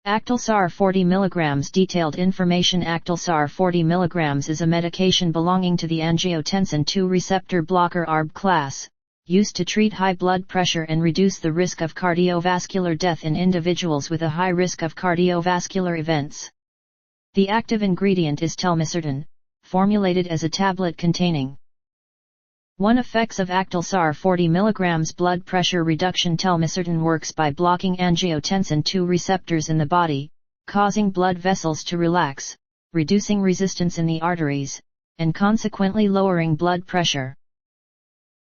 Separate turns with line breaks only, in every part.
Actelsar 40 mg. Detailed information. Actelsar 40 mg is a medication belonging to the angiotensin II receptor blocker ARB class, used to treat high blood pressure and reduce the risk of cardiovascular death in individuals with a high risk of cardiovascular events. The active ingredient is Telmisartan, formulated as a tablet containing 1. Effects of Actelsar 40 mg. Blood pressure reduction. Telmisartan works by blocking angiotensin II receptors in the body, causing blood vessels to relax, reducing resistance in the arteries, and consequently lowering blood pressure.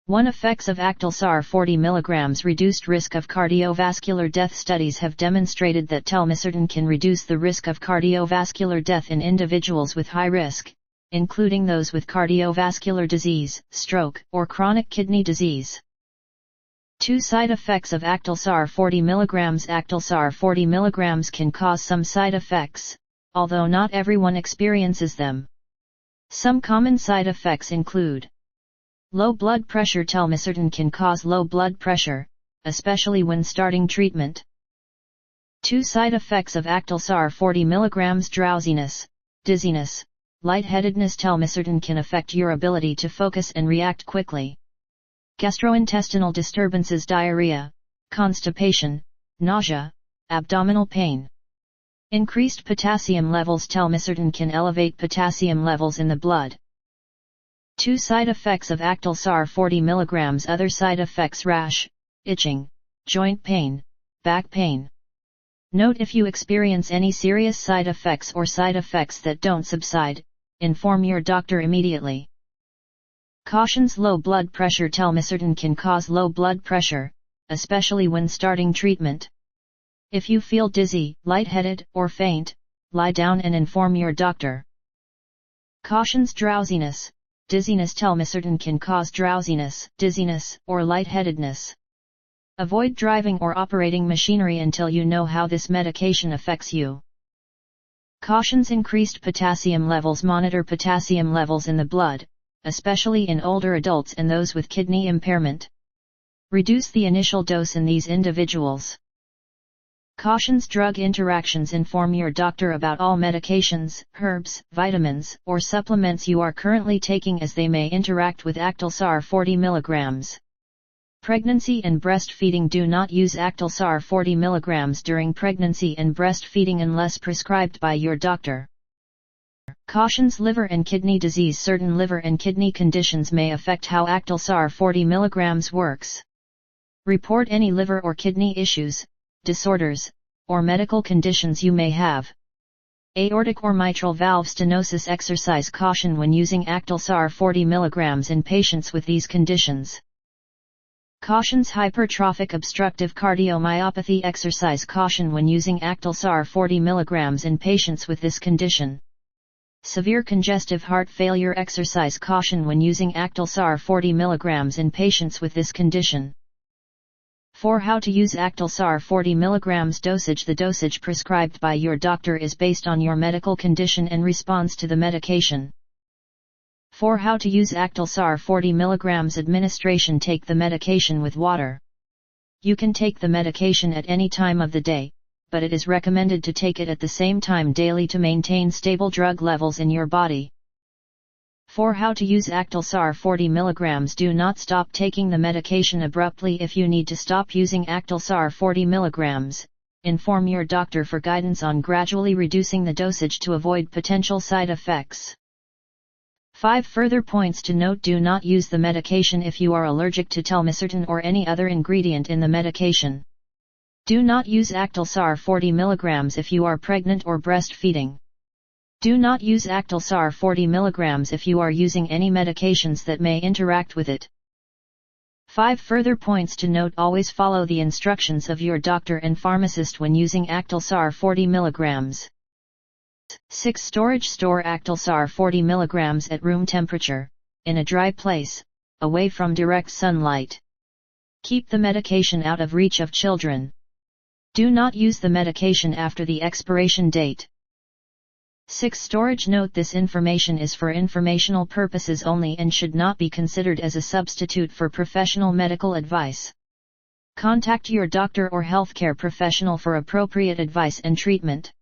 1. Effects of Actelsar 40 mg. Reduced risk of cardiovascular death. Studies have demonstrated that Telmisartan can reduce the risk of cardiovascular death in individuals with high risk, including those with cardiovascular disease, stroke, or chronic kidney disease. 2. Side effects of Actelsar 40 mg. Actelsar 40 mg can cause some side effects, although not everyone experiences them. Some common side effects include low blood pressure. Telmisartan can cause low blood pressure, especially when starting treatment. 2. Side effects of Actelsar 40 mg. Drowsiness, dizziness, lightheadedness. Telmisartan can affect your ability to focus and react quickly. Gastrointestinal disturbances. Diarrhea, constipation, nausea, abdominal pain. Increased potassium levels. Telmisartan can elevate potassium levels in the blood. 2. Side effects of Actelsar 40 mg. Other side effects: rash, itching, joint pain, back pain. Note: if you experience any serious side effects or side effects that don't subside, inform your doctor immediately. Cautions: low blood pressure. Telmisartan can cause low blood pressure, especially when starting treatment. If you feel dizzy, lightheaded, or faint, lie down and inform your doctor. Cautions: drowsiness, dizziness. Telmisartan can cause drowsiness, dizziness, or lightheadedness. Avoid driving or operating machinery until you know how this medication affects you. Cautions: increased potassium levels. Monitor potassium levels in the blood, especially in older adults and those with kidney impairment. Reduce the initial dose in these individuals. Cautions: drug interactions. Inform your doctor about all medications, herbs, vitamins, or supplements you are currently taking, as they may interact with Actelsar 40 mg. Pregnancy and breastfeeding. Do not use Actelsar 40 mg during pregnancy and breastfeeding unless prescribed by your doctor. Cautions: liver and kidney disease. Certain liver and kidney conditions may affect how Actelsar 40 mg works. Report any liver or kidney issues, disorders, or medical conditions you may have. Aortic or mitral valve stenosis. Exercise caution when using Actelsar 40 mg in patients with these conditions. Cautions: hypertrophic obstructive cardiomyopathy. Exercise caution when using Actelsar 40 mg in patients with this condition. Severe congestive heart failure. Exercise caution when using Actelsar 40 mg in patients with this condition. 4. How to use Actelsar 40 mg dosage. The dosage prescribed by your doctor is based on your medical condition and response to the medication. 4. How to use Actelsar 40 mg administration. Take the medication with water. You can take the medication at any time of the day, but it is recommended to take it at the same time daily to maintain stable drug levels in your body. 4. How to use Actelsar 40 mg. Do not stop taking the medication abruptly. If you need to stop using Actelsar 40 mg, inform your doctor for guidance on gradually reducing the dosage to avoid potential side effects. 5. Further points to note: do not use the medication if you are allergic to Telmisartan or any other ingredient in the medication. Do not use Actelsar 40 mg if you are pregnant or breastfeeding. Do not use Actelsar 40 mg if you are using any medications that may interact with it. 5. Further points to note: always follow the instructions of your doctor and pharmacist when using Actelsar 40 mg. 6. Storage: store Actelsar 40 mg at room temperature, in a dry place, away from direct sunlight. Keep the medication out of reach of children. Do not use the medication after the expiration date. 6. Storage: note: this information is for informational purposes only and should not be considered as a substitute for professional medical advice. Contact your doctor or healthcare professional for appropriate advice and treatment.